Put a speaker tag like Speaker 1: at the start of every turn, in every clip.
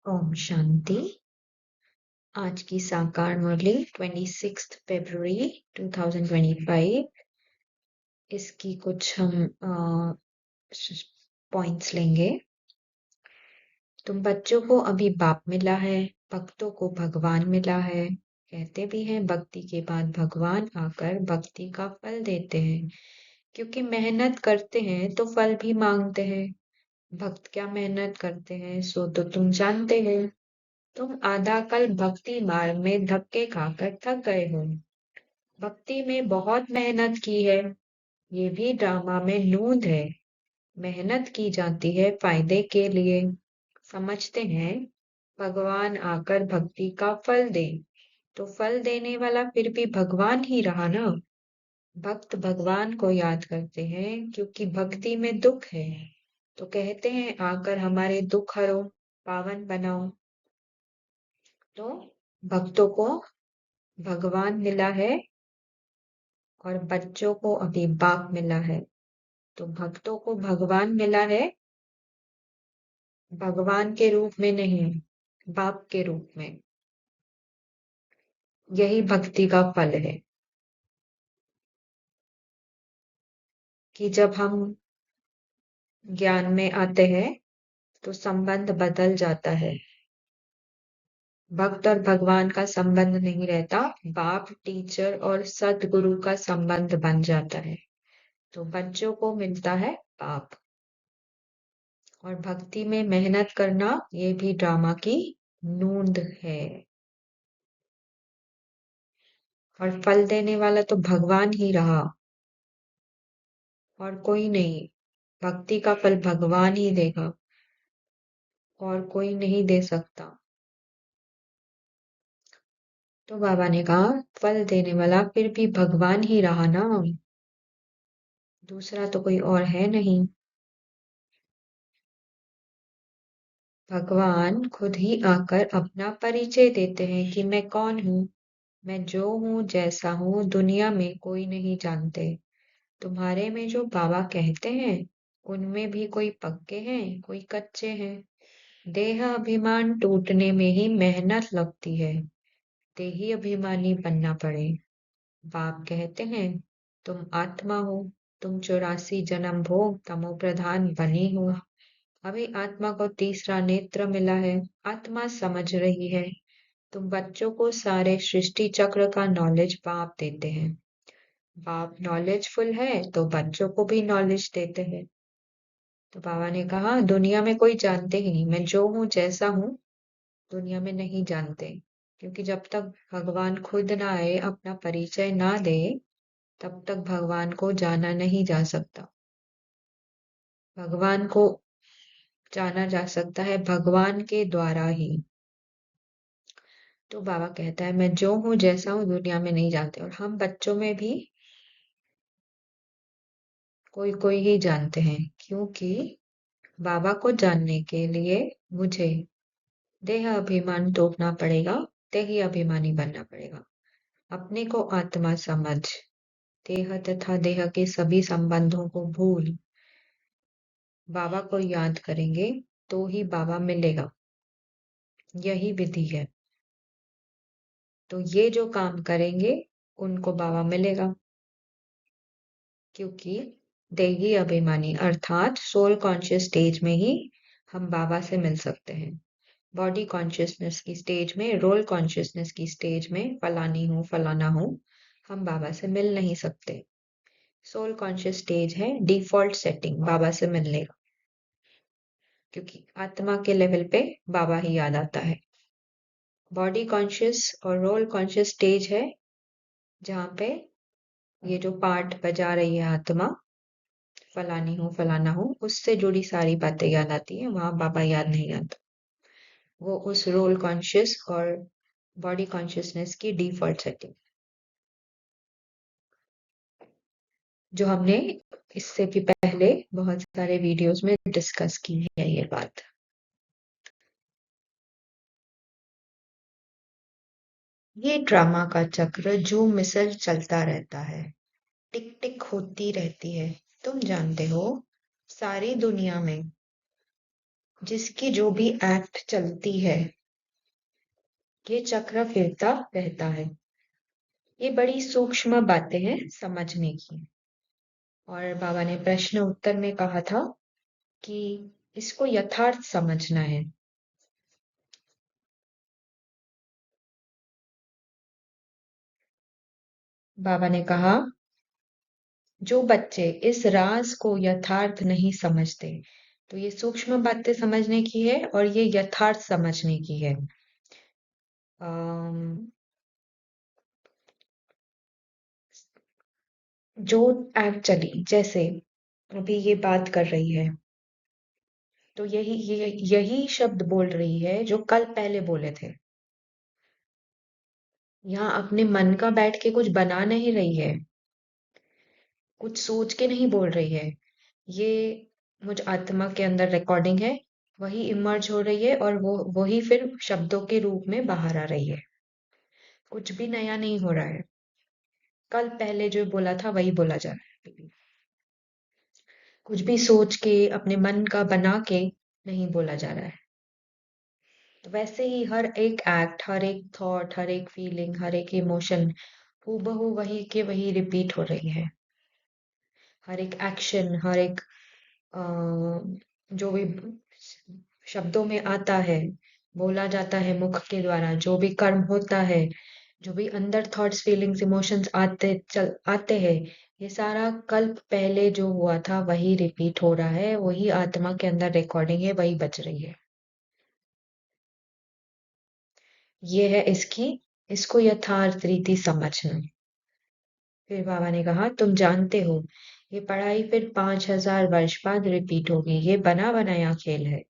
Speaker 1: ओम शांति। आज की साकार मुरली 26 फरवरी 2025। इसकी कुछ हम पॉइंट्स लेंगे। तुम बच्चों को अभी बाप मिला है, भक्तों को भगवान मिला है। कहते भी हैं भक्ति के बाद भगवान आकर भक्ति का फल देते हैं, क्योंकि मेहनत करते हैं तो फल भी मांगते हैं। भक्त क्या मेहनत करते हैं सो तो तुम जानते हो। तुम आधा कल भक्ति मार्ग में धक्के खाकर थक गए हो। भक्ति में बहुत मेहनत की है, ये भी ड्रामा में नूंद है। मेहनत की जाती है फायदे के लिए। समझते हैं भगवान आकर भक्ति का फल दे, तो फल देने वाला फिर भी भगवान ही रहा ना। भक्त भगवान को याद करते हैं क्योंकि भक्ति में दुख है, तो कहते हैं आकर हमारे दुख हरो, पावन बनाओ। तो भक्तों को भगवान मिला है और बच्चों को अभी बाप मिला है। तो भक्तों को भगवान मिला है, भगवान के रूप में नहीं, बाप के रूप में। यही भक्ति का फल है कि जब हम ज्ञान में आते हैं तो संबंध बदल जाता है। भक्त और भगवान का संबंध नहीं रहता, बाप, टीचर और सदगुरु का संबंध बन जाता है। तो बच्चों को मिलता है बाप। और भक्ति में मेहनत करना ये भी ड्रामा की नूंद है। और फल देने वाला तो भगवान ही रहा और कोई नहीं। भक्ति का फल भगवान ही देगा और कोई नहीं दे सकता। तो बाबा ने कहा फल देने वाला फिर भी भगवान ही रहा ना, दूसरा तो कोई और है नहीं। भगवान खुद ही आकर अपना परिचय देते हैं कि मैं कौन हूँ। मैं जो हूँ जैसा हूँ दुनिया में कोई नहीं जानते। तुम्हारे में जो बाबा कहते हैं उनमें भी कोई पक्के हैं, कोई कच्चे हैं। देह अभिमान टूटने में ही मेहनत लगती है, देही अभिमानी बनना पड़े। बाप कहते हैं तुम आत्मा हो, तुम 84 जन्म भोग तमो प्रधान बनी हो। अभी आत्मा को तीसरा नेत्र मिला है, आत्मा समझ रही है। तुम बच्चों को सारे सृष्टि चक्र का नॉलेज बाप देते हैं। बाप नॉलेजफुल है तो बच्चों को भी नॉलेज देते हैं। तो बाबा ने कहा दुनिया में कोई जानते ही नहीं, मैं जो हूँ जैसा हूँ दुनिया में नहीं जानते। क्योंकि जब तक भगवान खुद ना आए, अपना परिचय ना दे, तब तक भगवान को जाना नहीं जा सकता। भगवान को जाना जा सकता है भगवान के द्वारा ही। तो बाबा कहता है मैं जो हूँ जैसा हूँ दुनिया में नहीं जानते। और हम बच्चों में भी कोई कोई ही जानते हैं, क्योंकि बाबा को जानने के लिए मुझे देह अभिमान तोड़ना पड़ेगा, देही अभिमानी बनना पड़ेगा। अपने को आत्मा समझ, देह तथा देह के सभी संबंधों को भूल बाबा को याद करेंगे तो ही बाबा मिलेगा। यही विधि है। तो ये जो काम करेंगे उनको बाबा मिलेगा, क्योंकि देही अभिमानी अर्थात सोल कॉन्शियस स्टेज में ही हम बाबा से मिल सकते हैं। बॉडी कॉन्शियसनेस की स्टेज में, रोल कॉन्शियसनेस की स्टेज में फलानी हूँ फलाना हूँ, हम बाबा से मिल नहीं सकते। सोल कॉन्शियस स्टेज है डिफॉल्ट सेटिंग बाबा से मिलने का, क्योंकि आत्मा के लेवल पे बाबा ही याद आता है। बॉडी कॉन्शियस और रोल कॉन्शियस स्टेज है जहाँ पे ये जो पार्ट बजा रही है आत्मा, फलानी हूँ फलाना हूँ, उससे जुड़ी सारी बातें याद आती है, वहां बाबा याद नहीं आता। वो उस रोल कॉन्शियस और बॉडी कॉन्शियसनेस की डिफॉल्ट सेटिंग, जो हमने इससे भी पहले बहुत सारे वीडियोस में डिस्कस की है ये बात। ये ड्रामा का चक्र जो मिसल चलता रहता है, टिक टिक होती रहती है। तुम जानते हो सारी दुनिया में जिसकी जो भी एक्ट चलती है, ये चक्र फिरता रहता है। ये बड़ी सूक्ष्म बातें हैं समझने की। और बाबा ने प्रश्न उत्तर में कहा था कि इसको यथार्थ समझना है। बाबा ने कहा, जो बच्चे इस राज को यथार्थ नहीं समझते, तो ये सूक्ष्म बातें समझने की है और ये यथार्थ समझने की है। अम, जो एक्ट चली, जैसे अभी ये बात कर रही है, तो यही शब्द बोल रही है जो कल पहले बोले थे। यहाँ अपने मन का बैठ के कुछ बना नहीं रही है, कुछ सोच के नहीं बोल रही है। ये मुझ आत्मा के अंदर रिकॉर्डिंग है, वही इमर्ज हो रही है और वो वही फिर शब्दों के रूप में बाहर आ रही है। कुछ भी नया नहीं हो रहा है। कल पहले जो बोला था वही बोला जा रहा है। कुछ भी सोच के अपने मन का बना के नहीं बोला जा रहा है। तो वैसे ही हर एक एक्ट, हर एक थॉट, हर एक फीलिंग, हर एक इमोशन हूबहू वही के वही रिपीट हो रही है। हर एक एक्शन, हर एक अ, जो भी शब्दों में आता है, बोला जाता है मुख के द्वारा, जो भी कर्म होता है, जो भी अंदर थॉट्स, फीलिंग्स, इमोशंस आते हैं, ये सारा कल्प पहले जो हुआ था वही रिपीट हो रहा है, वही आत्मा के अंदर रिकॉर्डिंग है, वही बच रही है। ये है इसको यथार्थ रीति समझना। फिर बाबा ने कहा, तुम जानते हो, ये पढ़ाई फिर 5,000 वर्ष बाद रिपीट होगी। ये बना बनाया खेल है।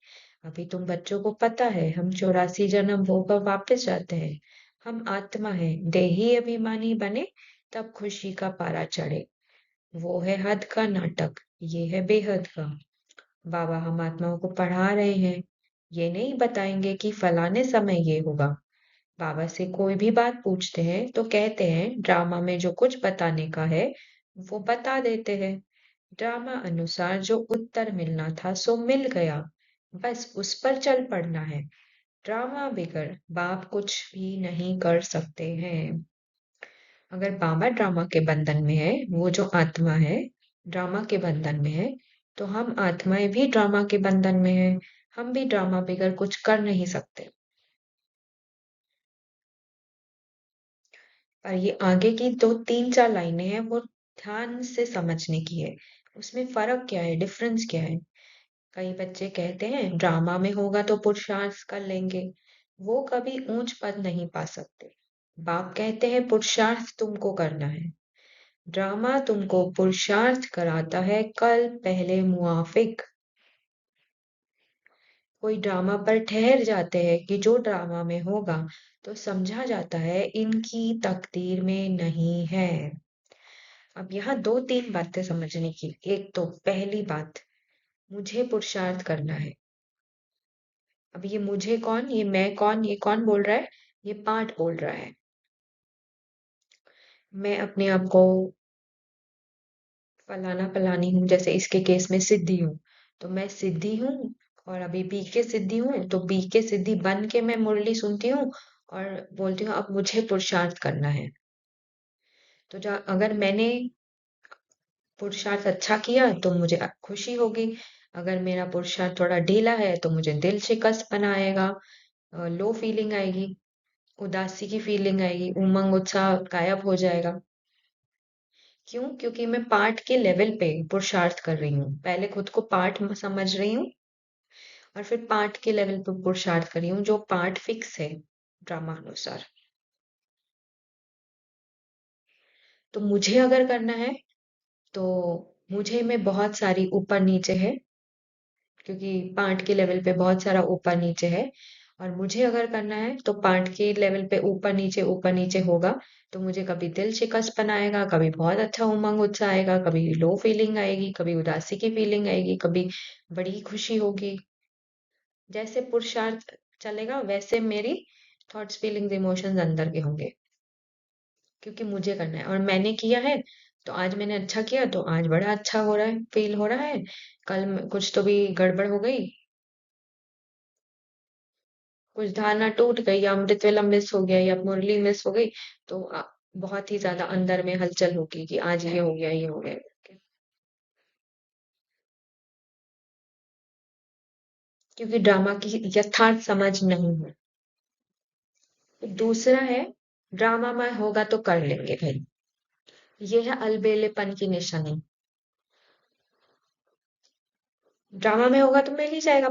Speaker 1: अभी तुम बच्चों को पता है, हम 84 जन्म होकर वापस जाते हैं। हम आत्मा है, देही अभिमानी बने तब खुशी का पारा चढ़े। वो है हद का नाटक, ये है बेहद का। बाबा हम आत्माओं को पढ़ा रहे हैं, ये नहीं बताएंगे कि फलाने समय ये होगा। बाबा से कोई भी बात पूछते हैं तो कहते हैं ड्रामा में जो कुछ बताने का है वो बता देते हैं। ड्रामा अनुसार जो उत्तर मिलना था सो मिल गया, बस उस पर चल पड़ना है। ड्रामा बिगड़ बाप कुछ भी नहीं कर सकते हैं। अगर बाबा ड्रामा के बंधन में है, वो जो आत्मा है ड्रामा के बंधन में है, तो हम आत्माएं भी ड्रामा के बंधन में है। हम भी ड्रामा बिगड़ कुछ कर नहीं सकते। और ये आगे की दो तीन चार लाइनें हैं, वो ध्यान से समझने की है। उसमें फर्क क्या है, डिफरेंस क्या है। कई बच्चे कहते हैं ड्रामा में होगा तो पुरुषार्थ कर लेंगे, वो कभी ऊंच पद नहीं पा सकते। बाप कहते हैं पुरुषार्थ तुमको करना है। ड्रामा तुमको पुरुषार्थ कराता है कल पहले मुआफिक। कोई ड्रामा पर ठहर जाते हैं कि जो ड्रामा में होगा, तो समझा जाता है इनकी तकदीर में नहीं है। अब यहाँ दो तीन बातें समझने की। एक तो पहली बात, मुझे पुरुषार्थ करना है। अब ये मुझे कौन, ये मैं कौन, ये कौन बोल रहा है? ये पाठ बोल रहा है। मैं अपने आप को फलाना फलानी हूँ, जैसे इसके केस में सिद्धि हूँ, तो मैं सिद्धि हूँ। और अभी बी के सिद्धि हूँ, तो बी के सिद्धि बन के मैं मुरली सुनती हूँ और बोलती हूँ अब मुझे पुरुषार्थ करना है। तो अगर मैंने पुरुषार्थ अच्छा किया तो मुझे खुशी होगी। अगर मेरा पुरुषार्थ थोड़ा ढीला है तो मुझे दिल शिकस्त आएगा, लो फीलिंग आएगी, उदासी की फीलिंग आएगी, उमंग उत्साह गायब हो जाएगा। क्यों? क्योंकि मैं पाठ के लेवल पे पुरुषार्थ कर रही हूँ। पहले खुद को पाठ समझ रही हूँ और फिर पाठ के लेवल पे पुरुषार्थ कर रही हूँ, जो पाठ फिक्स है ड्रामा अनुसार। तो मुझे अगर करना है तो मुझे में बहुत सारी ऊपर नीचे है, क्योंकि पाठ के लेवल पे बहुत सारा ऊपर नीचे है। और मुझे अगर करना है तो पाठ के लेवल पे ऊपर नीचे होगा। तो मुझे कभी दिल शिकस्त आएगा, कभी बहुत अच्छा उमंग उत्साह आएगा, कभी लो फीलिंग आएगी, कभी उदासी की फीलिंग आएगी, कभी बड़ी खुशी होगी। जैसे पुरुषार्थ चलेगा वैसे मेरी थॉट्स, फीलिंग्स, इमोशंस अंदर के होंगे, क्योंकि मुझे करना है और मैंने किया है। तो आज मैंने अच्छा किया तो आज बड़ा अच्छा हो रहा है, फील हो रहा है। कल कुछ तो भी गड़बड़ हो गई कुछ धारणा टूट गई या अमृत वेला मिस हो गया या मुरली मिस हो गई, तो बहुत ही ज्यादा अंदर में हलचल होगी कि आज ये हो गया, ये हो गया। क्योंकि ड्रामा की यथार्थ समझ नहीं है। दूसरा है, ड्रामा में होगा तो कर लेंगे भाई। ये है अलबेलेपन की निशानी। ड्रामा में होगा तो मिल ही जाएगा।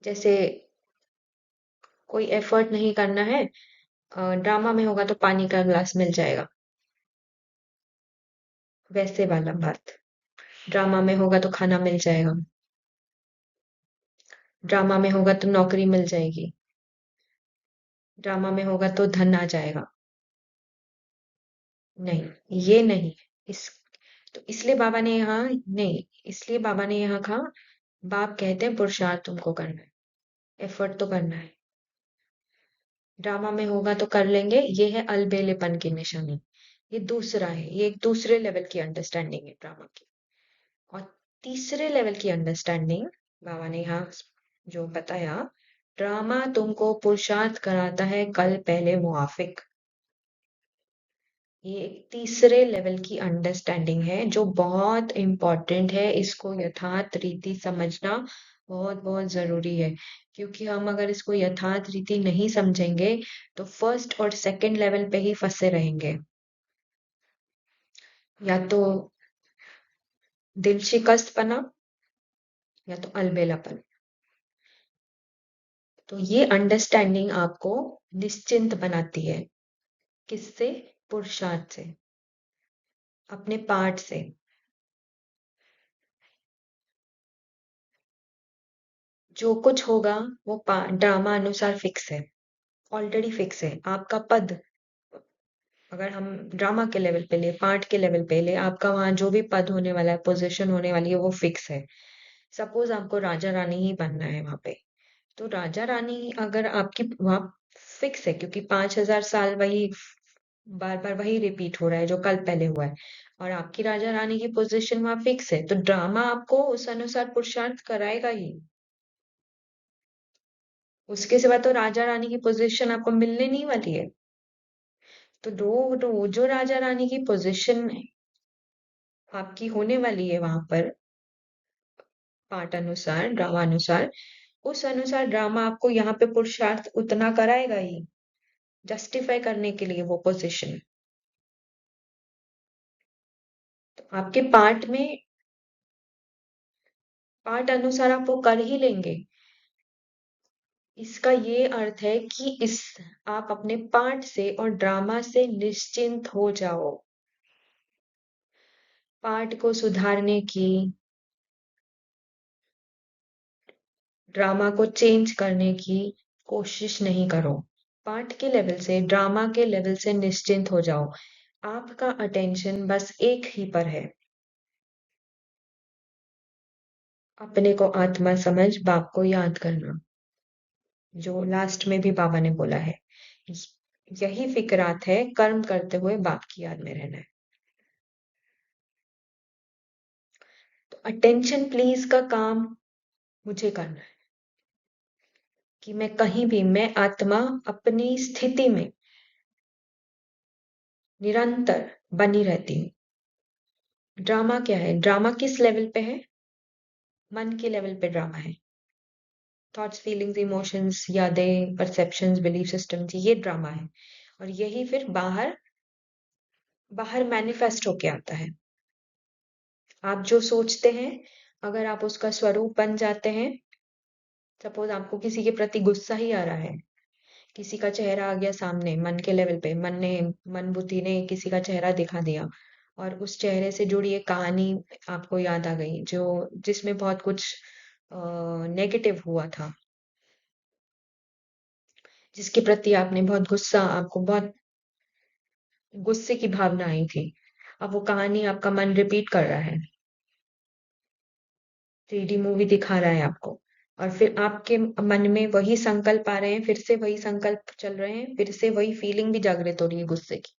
Speaker 1: जैसे कोई एफर्ट नहीं करना है, ड्रामा में होगा तो पानी का ग्लास मिल जाएगा, वैसे वाला बात। ड्रामा में होगा तो खाना मिल जाएगा, ड्रामा में होगा तो नौकरी मिल जाएगी, ड्रामा में होगा तो धन आ जाएगा। नहीं, ये नहीं। इस तो इसलिए बाबा ने यहाँ नहीं, इसलिए बाबा ने यहाँ कहा, बाप कहते हैं पुरुषार्थ तुमको करना है, एफर्ट तो करना है। ड्रामा में होगा तो कर लेंगे, ये है अलबेलेपन की निशानी। ये दूसरा है, ये एक दूसरे लेवल की अंडरस्टैंडिंग है ड्रामा की। और तीसरे लेवल की अंडरस्टैंडिंग बाबा ने यहाँ जो बताया, ड्रामा तुमको पुरुषार्थ कराता है कल पहले मुआफिक। ये एक तीसरे लेवल की अंडरस्टैंडिंग है जो बहुत इंपॉर्टेंट है। इसको यथार्थ रीति समझना बहुत बहुत जरूरी है, क्योंकि हम अगर इसको यथार्थ रीति नहीं समझेंगे तो फर्स्ट और सेकंड लेवल पे ही फंसे रहेंगे। या तो दिल शिकस्तपना या तो अलबेलापन। तो ये अंडरस्टैंडिंग आपको निश्चिंत बनाती है। किससे? पुरुषार्थ से, अपने पार्ट से। जो कुछ होगा वो ड्रामा अनुसार फिक्स है, ऑलरेडी फिक्स है। आपका पद, अगर हम ड्रामा के लेवल पे ले, पार्ट के लेवल पे ले, आपका वहां जो भी पद होने वाला है, पोजीशन होने वाली है, वो फिक्स है। सपोज आपको राजा रानी ही बनना है वहां पे, तो राजा रानी अगर आपकी वहां फिक्स है, क्योंकि 5,000 साल वही बार बार वही रिपीट हो रहा है जो कल पहले हुआ है, और आपकी राजा रानी की पोजीशन वहां फिक्स है, तो ड्रामा आपको उस अनुसार पुरुषार्थ कराएगा ही। उसके सिवा तो राजा रानी की पोजीशन आपको मिलने नहीं वाली है। तो जो राजा रानी की पोजीशन आपकी होने वाली है वहां पर, पाठ अनुसार, ड्रामा अनुसार, उस अनुसार ड्रामा आपको यहाँ पे पुरुषार्थ उतना कराएगा ही, जस्टिफाई करने के लिए वो पोजीशन। तो आपके पाठ अनुसार आप वो कर ही लेंगे। इसका ये अर्थ है कि इस आप अपने पाठ से और ड्रामा से निश्चिंत हो जाओ। पाठ को सुधारने की, ड्रामा को चेंज करने की कोशिश नहीं करो। पाठ के लेवल से, ड्रामा के लेवल से निश्चिंत हो जाओ। आपका अटेंशन बस एक ही पर है, अपने को आत्मा समझ बाप को याद करना, जो लास्ट में भी बाबा ने बोला है। यही फिक्रात है, कर्म करते हुए बाप की याद में रहना है। तो अटेंशन प्लीज का काम मुझे करना है, कि मैं कहीं भी, मैं आत्मा अपनी स्थिति में निरंतर बनी रहती हूँ। ड्रामा क्या है? ड्रामा किस लेवल पे है? मन के लेवल पे ड्रामा है। थॉट्स, फीलिंग्स, इमोशंस, यादें, परसेप्शंस, बिलीफ सिस्टम, ये ड्रामा है। और यही फिर बाहर बाहर मैनिफेस्ट होके आता है। आप जो सोचते हैं, अगर आप उसका स्वरूप बन जाते हैं, सपोज आपको किसी के प्रति गुस्सा ही आ रहा है, किसी का चेहरा आ गया सामने, मन के लेवल पे, मन बुद्धि ने किसी का चेहरा दिखा दिया, और उस चेहरे से जुड़ी एक कहानी आपको याद आ गई, जो जिसमें बहुत कुछ नेगेटिव हुआ था, जिसके प्रति आपने बहुत गुस्सा, आपको बहुत गुस्से की भावना आई थी। अब वो कहानी आपका मन रिपीट कर रहा है, 3D मूवी दिखा रहा है आपको, और फिर आपके मन में वही संकल्प आ रहे हैं, फिर से वही संकल्प चल रहे हैं, फिर से वही फीलिंग भी जागृत हो रही है गुस्से की।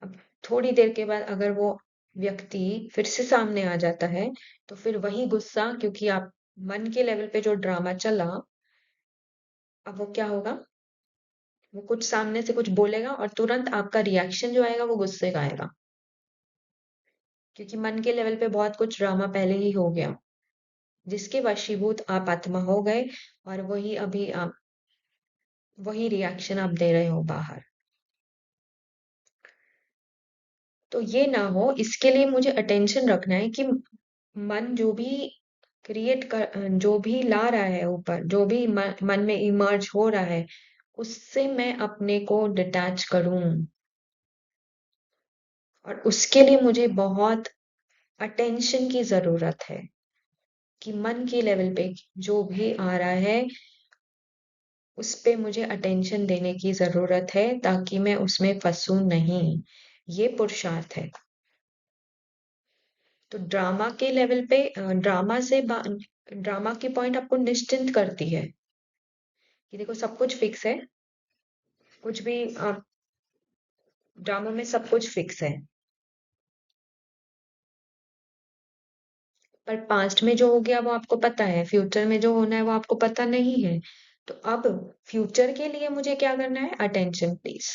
Speaker 1: अब थोड़ी देर के बाद अगर वो व्यक्ति फिर से सामने आ जाता है, तो फिर वही गुस्सा, क्योंकि आप मन के लेवल पे जो ड्रामा चला, अब वो क्या होगा, वो कुछ सामने से कुछ बोलेगा और तुरंत आपका रिएक्शन जो आएगा वो गुस्से का आएगा, क्योंकि मन के लेवल पे बहुत कुछ ड्रामा पहले ही हो गया, जिसके वशीभूत आप आत्मा हो गए, और वही अभी आप, वही रिएक्शन आप दे रहे हो बाहर। तो ये ना हो, इसके लिए मुझे अटेंशन रखना है कि मन जो भी क्रिएट कर, जो भी ला रहा है ऊपर, जो भी मन में इमर्ज हो रहा है, उससे मैं अपने को डिटैच करूं। और उसके लिए मुझे बहुत अटेंशन की जरूरत है, कि मन के लेवल पे जो भी आ रहा है उस पे मुझे अटेंशन देने की जरूरत है, ताकि मैं उसमें फंसूं नहीं। ये पुरुषार्थ है। तो ड्रामा के लेवल पे ड्रामा की पॉइंट आपको निश्चिंत करती है कि देखो सब कुछ फिक्स है, कुछ भी आप, ड्रामा में सब कुछ फिक्स है। पर पास्ट में जो हो गया वो आपको पता है, फ्यूचर में जो होना है वो आपको पता नहीं है। तो अब फ्यूचर के लिए मुझे क्या करना है, अटेंशन प्लीज।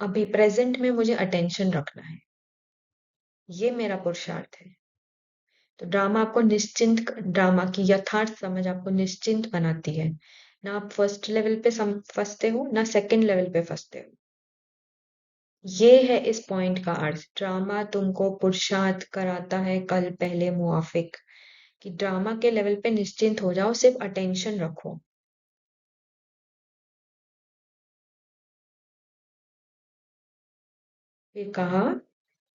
Speaker 1: अभी प्रेजेंट में मुझे अटेंशन रखना है, ये मेरा पुरुषार्थ है। तो ड्रामा आपको निश्चिंत, ड्रामा की यथार्थ समझ आपको निश्चिंत बनाती है। ना आप फर्स्ट लेवल पे फंसते हो, ना सेकंड लेवल पे फंसते हो। ये है इस पॉइंट का अर्थ। ड्रामा तुमको पुरुषार्थ कराता है कल पहले मुआफिक, कि ड्रामा के लेवल पे निश्चिंत हो जाओ, सिर्फ अटेंशन रखो। फिर कहा,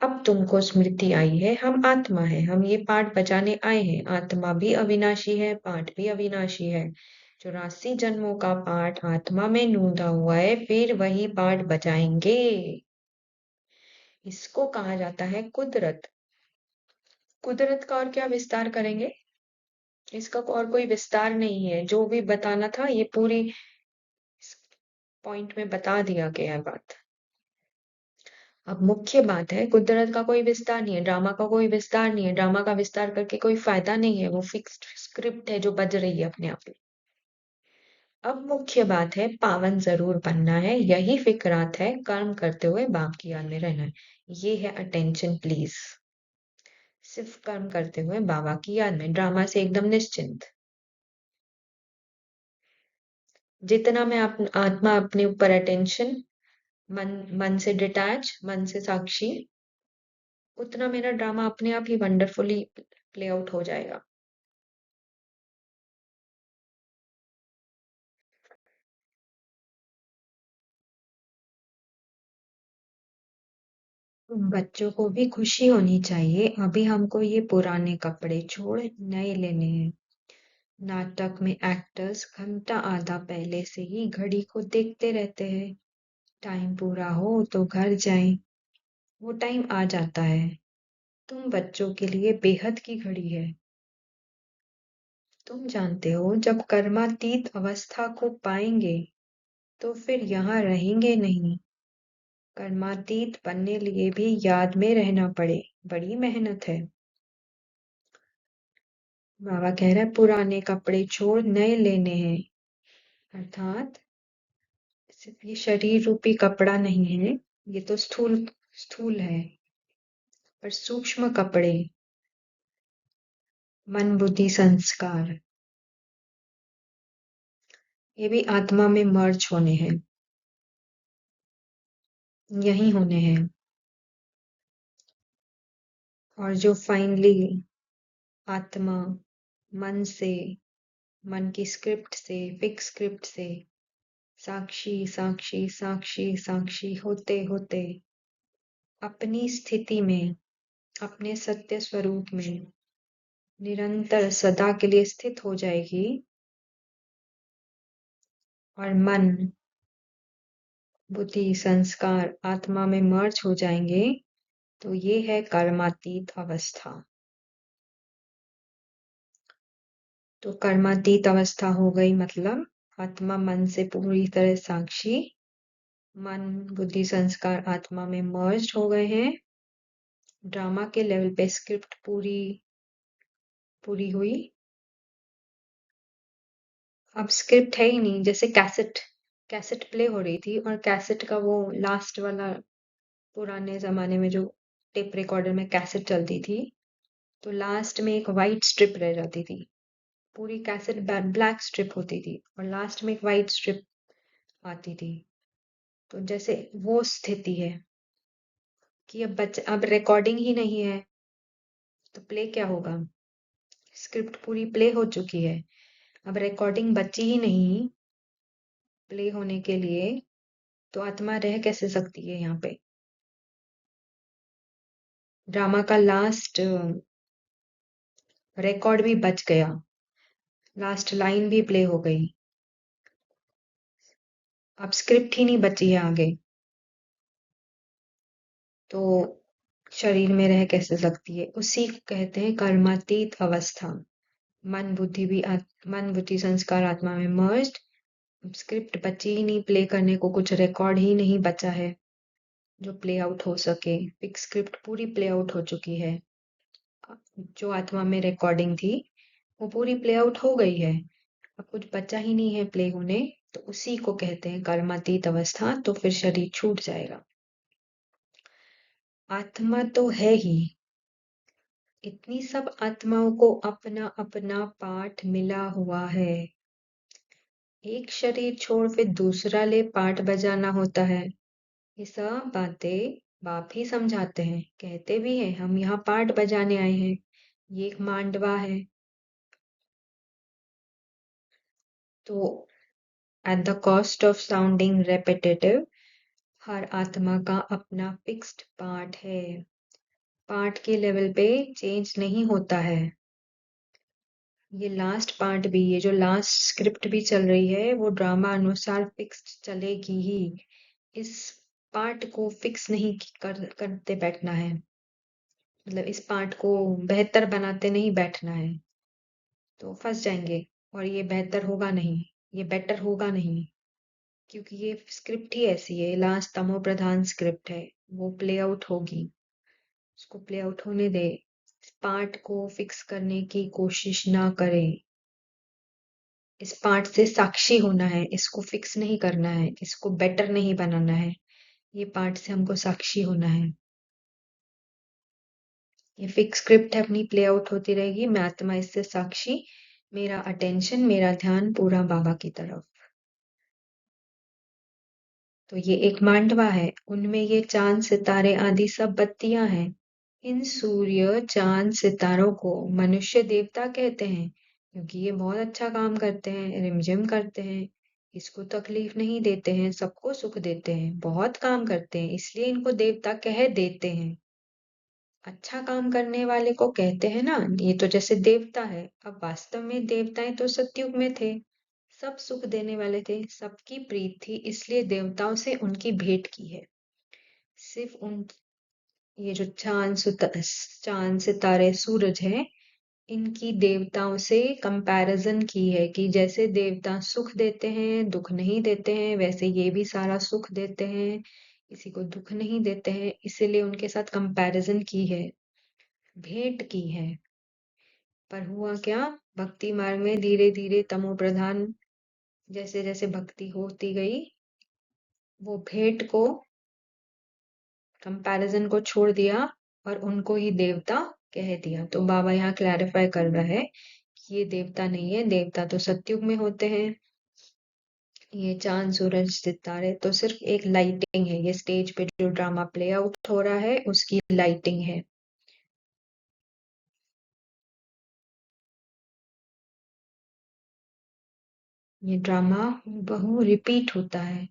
Speaker 1: अब तुमको स्मृति आई है, हम आत्मा है, हम ये पाठ बजाने आए हैं। आत्मा भी अविनाशी है, पाठ भी अविनाशी है। 84 जन्मों का पाठ आत्मा में नूंदा हुआ है, फिर वही पाठ बजाएंगे। इसको कहा जाता है कुदरत। कुदरत का और क्या विस्तार करेंगे, इसका और कोई विस्तार नहीं है। जो भी बताना था ये पूरी पॉइंट में बता दिया गया है बात। अब मुख्य बात है, कुदरत का कोई विस्तार नहीं है, ड्रामा का कोई विस्तार नहीं है। ड्रामा का विस्तार करके कोई फायदा नहीं है, वो फिक्स्ड स्क्रिप्ट है जो बज रही है अपने आप ही। अब मुख्य बात है, पावन जरूर बनना है, यही फिक्रात है, कर्म करते हुए बाप की याद में रहना है। ये है अटेंशन प्लीज। सिर्फ कर्म करते हुए बाबा की याद में, ड्रामा से एकदम निश्चिंत। जितना मैं आत्मा अपने ऊपर अटेंशन, मन से डिटैच, मन से साक्षी, उतना मेरा ड्रामा अपने आप ही वंडरफुली प्ले आउट हो जाएगा। बच्चों को भी खुशी होनी चाहिए, अभी हमको ये पुराने कपड़े छोड़ नए लेने हैं। नाटक में एक्टर्स घंटा आधा पहले से ही घड़ी को देखते रहते हैं, टाइम पूरा हो तो घर जाएं। वो टाइम आ जाता है, तुम बच्चों के लिए बेहद की घड़ी है। तुम जानते हो, जब कर्मातीत अवस्था को पाएंगे तो फिर यहाँ रहेंगे नहीं। कर्मातीत बनने लिए भी याद में रहना पड़े, बड़ी मेहनत है। बाबा कह रहा है पुराने कपड़े छोड़ नए लेने हैं, अर्थात सिर्फ ये शरीर रूपी कपड़ा नहीं है, ये तो स्थूल स्थूल है, पर सूक्ष्म कपड़े, मन बुद्धि संस्कार, ये भी आत्मा में मर्ज होने हैं, यही होने हैं। और जो फाइनली आत्मा मन से, मन की स्क्रिप्ट से, फिक्स स्क्रिप्ट से साक्षी साक्षी साक्षी साक्षी होते होते अपनी स्थिति में, अपने सत्य स्वरूप में निरंतर सदा के लिए स्थित हो जाएगी, और मन बुद्धि संस्कार आत्मा में मर्ज हो जाएंगे, तो ये है कर्मातीत अवस्था। तो कर्मातीत अवस्था हो गई मतलब आत्मा मन से पूरी तरह साक्षी, मन, बुद्धि, संस्कार आत्मा में मर्ज हो गए हैं। ड्रामा के लेवल पे स्क्रिप्ट पूरी पूरी हुई। अब स्क्रिप्ट है ही नहीं, जैसे कैसेट कैसेट प्ले हो रही थी और कैसेट का वो लास्ट वाला, पुराने जमाने में जो टेप रिकॉर्डर में कैसेट चलती थी, तो लास्ट में एक वाइट स्ट्रिप रह जाती थी। पूरी कैसेट ब्लैक स्ट्रिप होती थी और लास्ट में एक वाइट स्ट्रिप आती थी। तो जैसे वो स्थिति है कि अब रिकॉर्डिंग ही नहीं है, तो प्ले क्या होगा? स्क्रिप्ट पूरी प्ले हो चुकी है, अब रिकॉर्डिंग बची ही नहीं प्ले होने के लिए, तो आत्मा रह कैसे सकती है यहाँ पे? ड्रामा का लास्ट रिकॉर्ड भी बच गया, लास्ट लाइन भी प्ले हो गई, अब स्क्रिप्ट ही नहीं बची है आगे, तो शरीर में रह कैसे सकती है? उसी को कहते हैं कर्मातीत अवस्था। मन बुद्धि संस्कार आत्मा में मर्ज्ड, स्क्रिप्ट बची ही नहीं प्ले करने को, कुछ रिकॉर्ड ही नहीं बचा है जो प्ले आउट हो सके। फिक्स स्क्रिप्ट पूरी प्ले आउट हो चुकी है, जो आत्मा में रिकॉर्डिंग थी वो पूरी प्ले आउट हो गई है, अब कुछ बचा ही नहीं है प्ले होने, तो उसी को कहते हैं कर्मातीत अवस्था। तो फिर शरीर छूट जाएगा। आत्मा तो है ही, इतनी सब आत्माओं को अपना अपना पाठ मिला हुआ है। एक शरीर छोड़ फिर दूसरा ले पाठ बजाना होता है। ये सब बातें बाप ही समझाते हैं, कहते भी हैं हम यहाँ पाठ बजाने आए हैं, ये एक मांडवा है। तो at the cost of sounding repetitive, हर आत्मा का अपना फिक्स्ड पार्ट है, पार्ट के लेवल पे चेंज नहीं होता है। ये लास्ट पार्ट भी, ये जो लास्ट स्क्रिप्ट भी चल रही है, वो ड्रामा अनुसार फिक्स्ड चलेगी ही। इस पार्ट को फिक्स नहीं करते बैठना है, मतलब इस पार्ट को बेहतर बनाते नहीं बैठना है, तो फंस जाएंगे। और ये बेहतर होगा नहीं, ये बेटर होगा नहीं, क्योंकि ये स्क्रिप्ट ही ऐसी है, लास्ट तमो प्रधान स्क्रिप्ट है, वो प्ले आउट होगी, उसको प्ले आउट होने दे। पार्ट को फिक्स करने की कोशिश ना करें, इस पार्ट से साक्षी होना है, इसको फिक्स नहीं करना है, इसको बेटर नहीं बनाना है, ये पार्ट से हमको साक्षी होना है। ये फिक्स स्क्रिप्ट है, अपनी प्ले आउट होती रहेगी, मैं आत्मा इससे साक्षी, मेरा अटेंशन मेरा ध्यान पूरा बाबा की तरफ। तो ये एक मांडवा है, उनमें ये चांद सितारे आदि सब बत्तियां हैं। इन सूर्य चांद सितारों को मनुष्य देवता कहते हैं, क्योंकि ये बहुत अच्छा काम करते हैं, रिमझिम करते हैं, इसको तकलीफ नहीं देते हैं, सबको सुख देते हैं, बहुत काम करते हैं, इसलिए इनको देवता कह देते हैं। अच्छा काम करने वाले को कहते हैं ना, ये तो जैसे देवता है। अब वास्तव में देवताएं तो सतयुग में थे, सब सुख देने वाले थे, सबकी प्रीत थी, इसलिए देवताओं से उनकी भेंट की है। सिर्फ उन, ये जो चांद सितारे सूरज है, इनकी देवताओं से कंपैरिजन की है कि जैसे देवता सुख देते हैं दुख नहीं देते हैं, वैसे ये भी सारा सुख देते हैं, किसी को दुख नहीं देते हैं, इसीलिए उनके साथ कंपैरिजन की है, भेंट की है। पर हुआ क्या, भक्ति मार्ग में धीरे धीरे तमो प्रधान जैसे जैसे भक्ति होती गई, वो भेंट को, कंपैरिजन को छोड़ दिया और उनको ही देवता कह दिया। तो बाबा यहाँ क्लैरिफाई कर रहा है कि ये देवता नहीं है, देवता तो सतयुग में होते हैं, ये चांद सूरज सितारे तो सिर्फ एक लाइटिंग है, ये स्टेज पे जो ड्रामा प्ले आउट हो रहा है उसकी लाइटिंग है। ये ड्रामा बहु रिपीट होता है,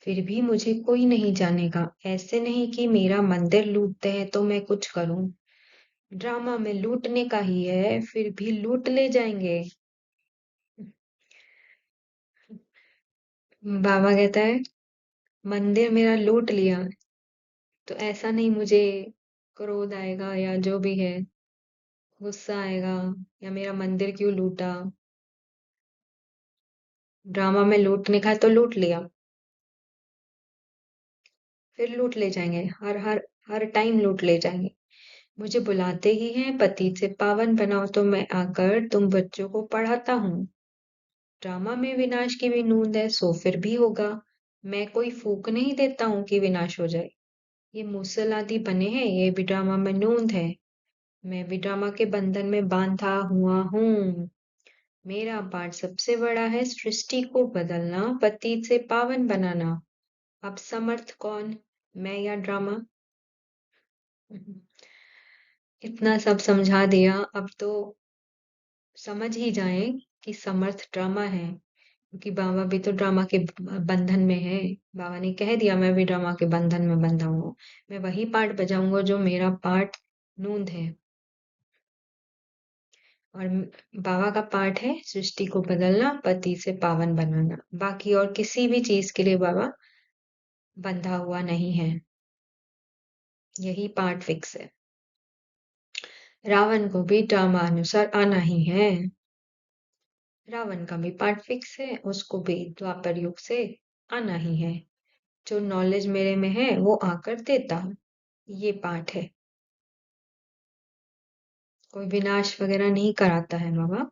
Speaker 1: फिर भी मुझे कोई नहीं जानेगा। ऐसे नहीं कि मेरा मंदिर लूटते हैं तो मैं कुछ करूं, ड्रामा में लूटने का ही है, फिर भी लूट ले जाएंगे। बाबा कहता है मंदिर मेरा लूट लिया, तो ऐसा नहीं मुझे क्रोध आएगा या जो भी है, गुस्सा आएगा, या मेरा मंदिर क्यों लूटा, ड्रामा में लूटने का है तो लूट लिया। फिर लूट ले जाएंगे, हर हर हर टाइम लूट ले जाएंगे। मुझे बुलाते ही हैं, पतित से पावन बनाओ तो मैं आकर तुम बच्चों को पढ़ाता हूँ। ड्रामा में विनाश की भी नूंद है, सो फिर भी होगा। मैं कोई फूक नहीं देता हूँ कि विनाश हो जाए। ये मूसल आदि बने हैं, ये भी ड्रामा में नूंद है। मैं भी ड्रामा के बंधन में बांधा हुआ हूँ। मेरा पाठ सबसे बड़ा है, सृष्टि को बदलना, पतित से पावन बनाना। अब समर्थ कौन, मैं या ड्रामा? इतना सब समझा दिया, अब तो समझ ही जाएं कि समर्थ ड्रामा है, क्योंकि बाबा भी तो ड्रामा के बंधन में है। बाबा ने कह दिया मैं भी ड्रामा के बंधन में बंधा हूँ। मैं वही पाठ बजाऊंगा जो मेरा पाठ नूंद है। और बाबा का पाठ है सृष्टि को बदलना, पति से पावन बनाना। बाकी और किसी भी चीज के लिए बाबा बंधा हुआ नहीं है, यही पाठ फिक्स है। रावण को भी ड्रामा अनुसार आना ही है। रावण का भी पार्ट फिक्स है, उसको भी द्वापर युग से आना ही है। जो नॉलेज मेरे में है वो आकर देता हूँ, ये पार्ट है। कोई विनाश वगैरह नहीं कराता है बाबा।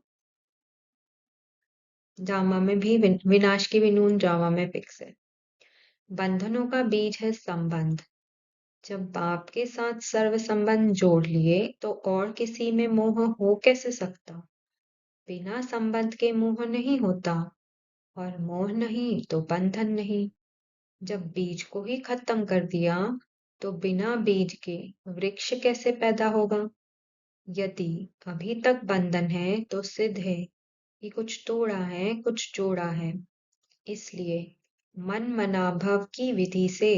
Speaker 1: ड्रामा में भी विनाश की भी नून ड्रामा में फिक्स है। बंधनों का बीज है संबंध। जब बाप के साथ सर्व संबंध जोड़ लिए तो और किसी में मोह हो कैसे सकता। बिना संबंध के मोह नहीं होता, और मोह नहीं तो बंधन नहीं। जब बीज को ही खत्म कर दिया तो बिना बीज के वृक्ष कैसे पैदा होगा। यदि अभी तक बंधन है तो सिद्ध है कि कुछ तोड़ा है कुछ जोड़ा है। इसलिए मन मना भव की विधि से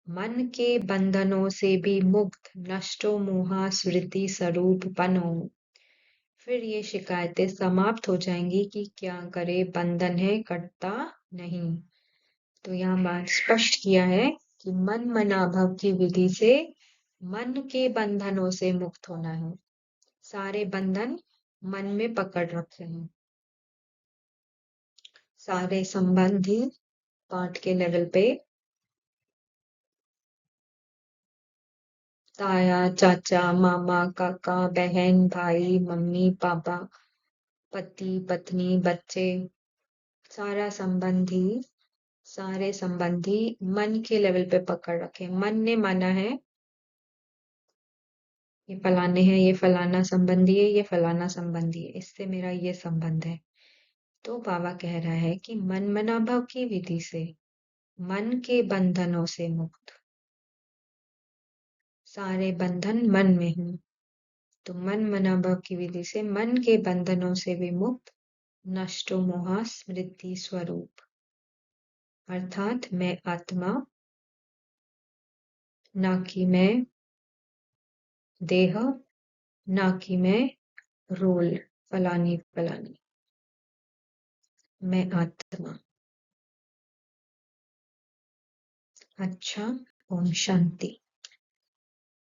Speaker 1: मन के बंधनों से भी मुक्त, नष्टो मोहा स्मृति स्वरूप बनो। फिर ये शिकायतें समाप्त हो जाएंगी कि क्या करे, बंधन है कटता नहीं। तो यहाँ बात स्पष्ट किया है कि मन मनाभव की विधि से मन के बंधनों से मुक्त होना है। सारे बंधन मन में पकड़ रखे हैं। सारे संबंधी पाठ के लेवल पे ताया चाचा मामा काका बहन भाई मम्मी पापा पति पत्नी बच्चे, सारा संबंधी सारे संबंधी मन के लेवल पे पकड़ रखे। मन ने माना है ये फलाने हैं, ये फलाना संबंधी है, ये फलाना संबंधी है, इससे मेरा ये संबंध है। तो बाबा कह रहा है कि मन मनाभव की विधि से मन के बंधनों से मुक्त। सारे बंधन मन में हूं, तो मन मनाभव की विधि से मन के बंधनों से भी मुक्त, नष्टो मोहा स्मृति स्वरूप। अर्थात मैं आत्मा, ना कि मैं देह, ना कि मैं रोल फलानी फलानी। मैं आत्मा। अच्छा, ओम शांति।